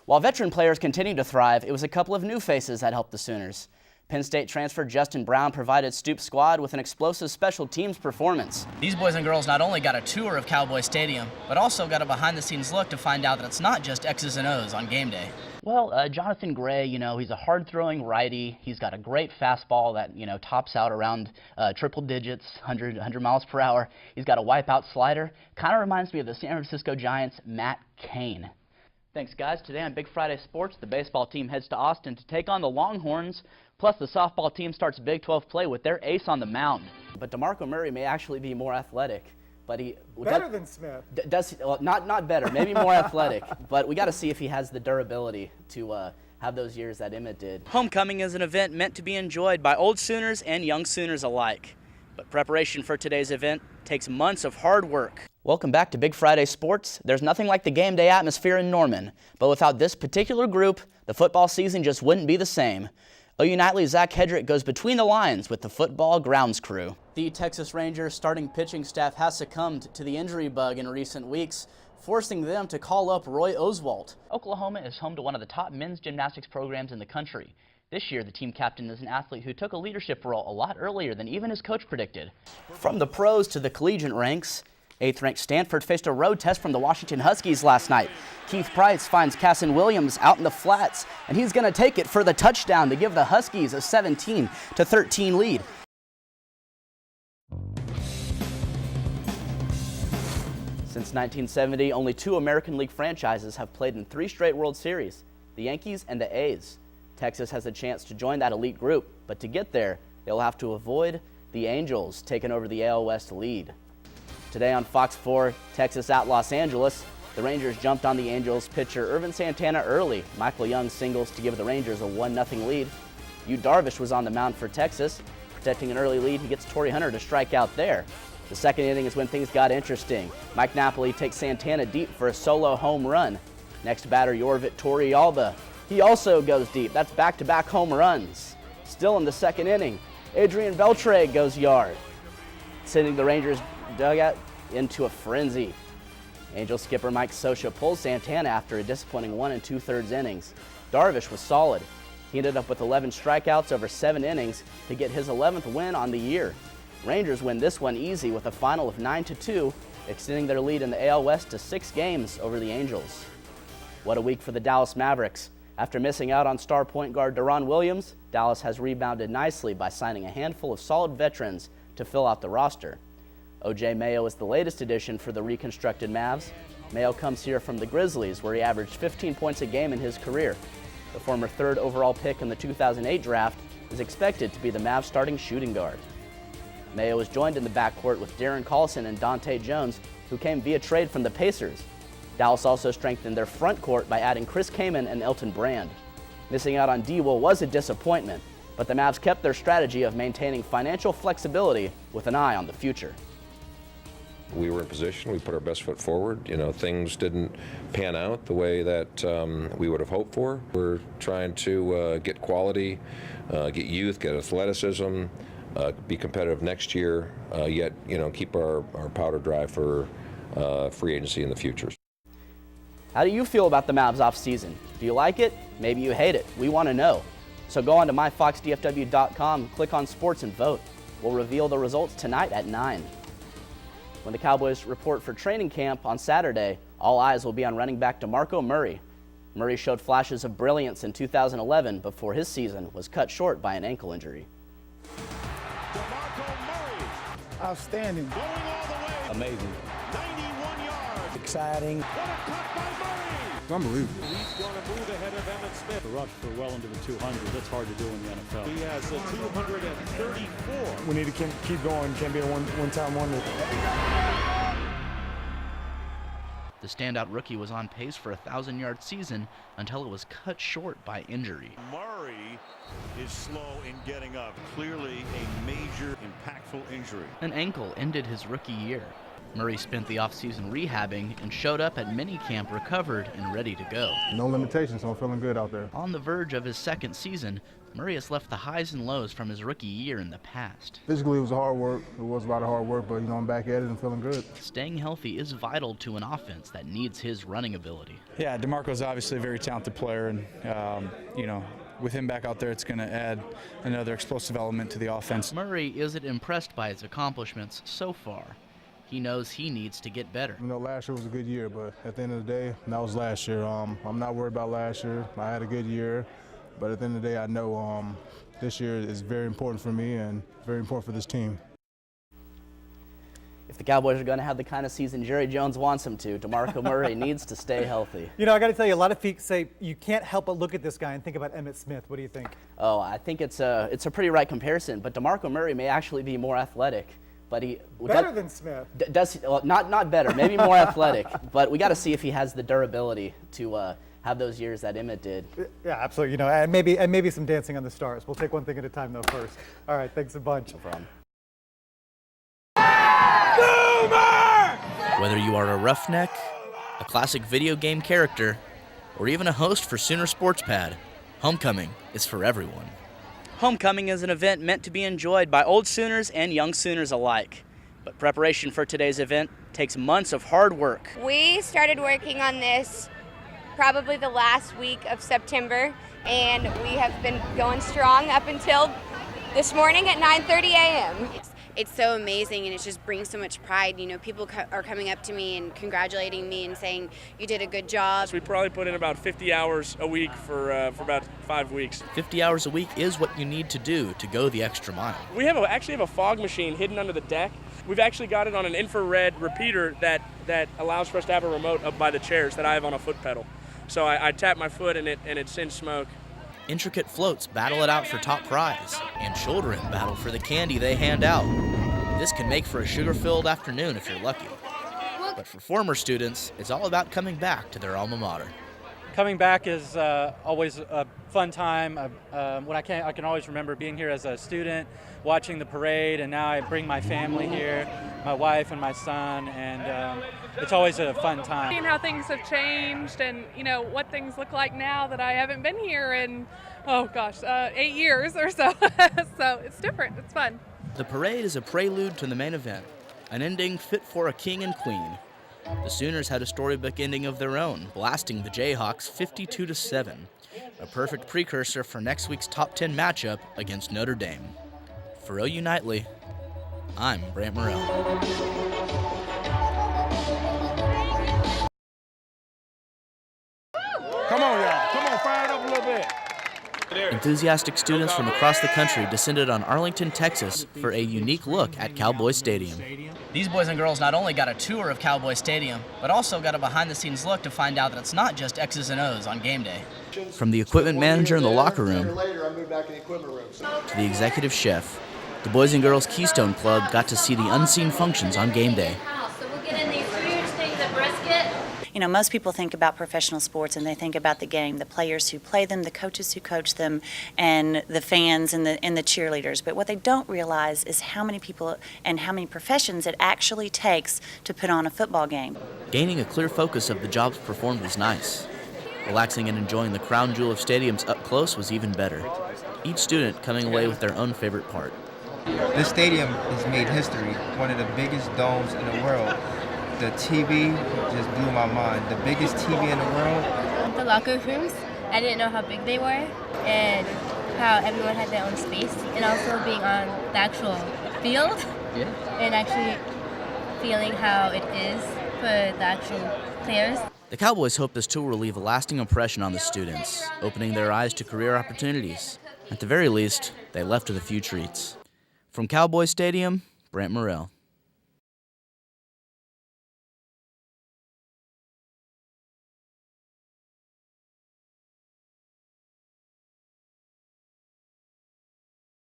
While veteran players continue to thrive, it was a couple of new faces that helped the Sooners. Penn State transfer Justin Brown provided Stoop's squad with an explosive special teams performance. These boys and girls not only got a tour of Cowboy Stadium, but also got a behind-the-scenes look to find out that it's not just X's and O's on game day. Well, Jonathan Gray, he's a hard-throwing righty. He's got a great fastball that, tops out around triple digits, 100 miles per hour. He's got a wipeout slider. Kind of reminds me of the San Francisco Giants' Matt Cain. Thanks, guys. Today on Big Friday Sports, the baseball team heads to Austin to take on the Longhorns. Plus, the softball team starts Big 12 play with their ace on the mound. But DeMarco Murray may actually be more athletic. But he better than Smith. Well, not better, maybe more athletic. But we got to see if he has the durability to have those years that Emmett did. Homecoming is an event meant to be enjoyed by old Sooners and young Sooners alike. But preparation for today's event takes months of hard work. Welcome back to Big Friday Sports. There's nothing like the game day atmosphere in Norman. But without this particular group, the football season just wouldn't be the same. OU Nightly's Zach Hedrick goes between the lines with the football grounds crew. The Texas Rangers starting pitching staff has succumbed to the injury bug in recent weeks, forcing them to call up Roy Oswalt. Oklahoma is home to one of the top men's gymnastics programs in the country. This year, the team captain is an athlete who took a leadership role a lot earlier than even his coach predicted. From the pros to the collegiate ranks, 8th-ranked Stanford faced a road test from the Washington Huskies last night. Keith Price finds Casson Williams out in the flats, and he's going to take it for the touchdown to give the Huskies a 17-13 lead. Since 1970, only 2 American League franchises have played in 3 straight World Series, the Yankees and the A's. Texas has a chance to join that elite group, but to get there, they'll have to avoid the Angels taking over the AL West lead. Today on Fox 4, Texas at Los Angeles, the Rangers jumped on the Angels pitcher Irvin Santana early. Michael Young singles to give the Rangers a 1-0 lead. Yu Darvish was on the mound for Texas. Protecting an early lead, he gets Torrey Hunter to strike out there. The second inning is when things got interesting. Mike Napoli takes Santana deep for a solo home run. Next batter, Yorvit Torrealba. He also goes deep. That's back-to-back home runs. Still in the second inning, Adrian Beltre goes yard, sending the Rangers dugout into a frenzy. Angel skipper Mike Scioscia pulls Santana after a disappointing 1 2/3 innings. Darvish was solid. He ended up with 11 strikeouts over 7 innings to get his 11th win on the year. Rangers win this one easy with a final of 9-2, extending their lead in the AL West to 6 games over the Angels. What a week for the Dallas Mavericks. After missing out on star point guard Deron Williams, Dallas has rebounded nicely by signing a handful of solid veterans to fill out the roster. O.J. Mayo is the latest addition for the reconstructed Mavs. Mayo comes here from the Grizzlies, where he averaged 15 points a game in his career. The former 3rd overall pick in the 2008 draft is expected to be the Mavs starting shooting guard. Mayo is joined in the backcourt with Darren Collison and Dante Jones, who came via trade from the Pacers. Dallas also strengthened their front court by adding Chris Kaman and Elton Brand. Missing out on D-Will was a disappointment, but the Mavs kept their strategy of maintaining financial flexibility with an eye on the future. We were in position, we put our best foot forward. Things didn't pan out the way that we would have hoped for. We're trying to get quality, get youth, get athleticism, be competitive next year, yet keep our powder dry for free agency in the future. How do you feel about the Mavs offseason? Do you like it? Maybe you hate it. We want to know. So go on to myfoxdfw.com, click on sports and vote. We'll reveal the results tonight at 9. When the Cowboys report for training camp on Saturday, all eyes will be on running back DeMarco Murray. Murray showed flashes of brilliance in 2011 before his season was cut short by an ankle injury. DeMarco Murray. Outstanding. Going all the way. Amazing. 91 yards. Exciting. What a cut by Murray. Unbelievable. He's going to move ahead of Emmitt Smith. To rush for well into the 200, that's hard to do in the NFL. He has a 234. We need to keep going. Can't be a one-time wonder. The standout rookie was on pace for a 1,000-yard season until it was cut short by injury. Murray is slow in getting up. Clearly a major, impactful injury. An ankle ended his rookie year. Murray spent the offseason rehabbing and showed up at minicamp recovered and ready to go. No limitations, so I'm feeling good out there. On the verge of his second season, Murray has left the highs and lows from his rookie year in the past. Physically, it was hard work. It was a lot of hard work, but, I'm back at it and feeling good. Staying healthy is vital to an offense that needs his running ability. Yeah, DeMarco's obviously a very talented player, and, with him back out there, it's going to add another explosive element to the offense. Murray isn't impressed by his accomplishments so far. He knows he needs to get better. Last year was a good year, but at the end of the day, that was last year. I'm not worried about last year. I had a good year, but at the end of the day, I know this year is very important for me and very important for this team. If the Cowboys are going to have the kind of season Jerry Jones wants them to, DeMarco Murray needs to stay healthy. I got to tell you, a lot of people say you can't help but look at this guy and think about Emmitt Smith. What do you think? Oh, I think it's a pretty right comparison, but DeMarco Murray may actually be more athletic. But he Better than Smith. Not better, maybe more athletic. But we got to see if he has the durability to have those years that Emmitt did. Yeah, absolutely. And maybe some dancing on the stars. We'll take one thing at a time though first. All right, thanks a bunch. No problem. Boomer! Whether you are a roughneck, a classic video game character, or even a host for Sooner Sports Pad, Homecoming is for everyone. Homecoming is an event meant to be enjoyed by old Sooners and young Sooners alike. But preparation for today's event takes months of hard work. We started working on this probably the last week of September, and we have been going strong up until this morning at 9:30 a.m. It's so amazing, and it just brings so much pride. People are coming up to me and congratulating me and saying, you did a good job. So we probably put in about 50 hours a week for about 5 weeks. 50 hours a week is what you need to do to go the extra mile. We actually have a fog machine hidden under the deck. We've actually got it on an infrared repeater that allows for us to have a remote up by the chairs that I have on a foot pedal. So I tap my foot and it sends smoke. Intricate floats battle it out for top prize, and children battle for the candy they hand out. This can make for a sugar-filled afternoon if you're lucky. But for former students, it's all about coming back to their alma mater. Coming back is always a fun time. I can always remember being here as a student, watching the parade, and now I bring my family here, my wife and my son, and it's always a fun time. Seeing how things have changed and what things look like now that I haven't been here in 8 years or so. So it's different. It's fun. The parade is a prelude to the main event, an ending fit for a king and queen. The Sooners had a storybook ending of their own, blasting the Jayhawks 52-7, a perfect precursor for next week's top 10 matchup against Notre Dame. For OU Nightly, I'm Brant Morrell. Come on, y'all. Come on, fire it up a little bit. Enthusiastic students from across the country descended on Arlington, Texas for a unique look at Cowboy Stadium. These boys and girls not only got a tour of Cowboy Stadium, but also got a behind-the-scenes look to find out that it's not just X's and O's on game day. From the equipment manager in the locker room to the executive chef, the Boys and Girls Keystone Club got to see the unseen functions on game day. So we'll get in these huge things of brisket. Most people think about professional sports and they think about the game, the players who play them, the coaches who coach them, and the fans and the cheerleaders. But what they don't realize is how many people and how many professions it actually takes to put on a football game. Gaining a clear focus of the jobs performed was nice. Relaxing and enjoying the crown jewel of stadiums up close was even better. Each student coming away with their own favorite part. This stadium has made history, one of the biggest domes in the world. The TV just blew my mind. The biggest TV in the world. The locker rooms, I didn't know how big they were and how everyone had their own space, and also being on the actual field and actually feeling how it is for the actual players. The Cowboys hope this tour will leave a lasting impression on the students, opening their eyes to career opportunities. At the very least, they left with a few treats. From Cowboy Stadium, Brant Morrell.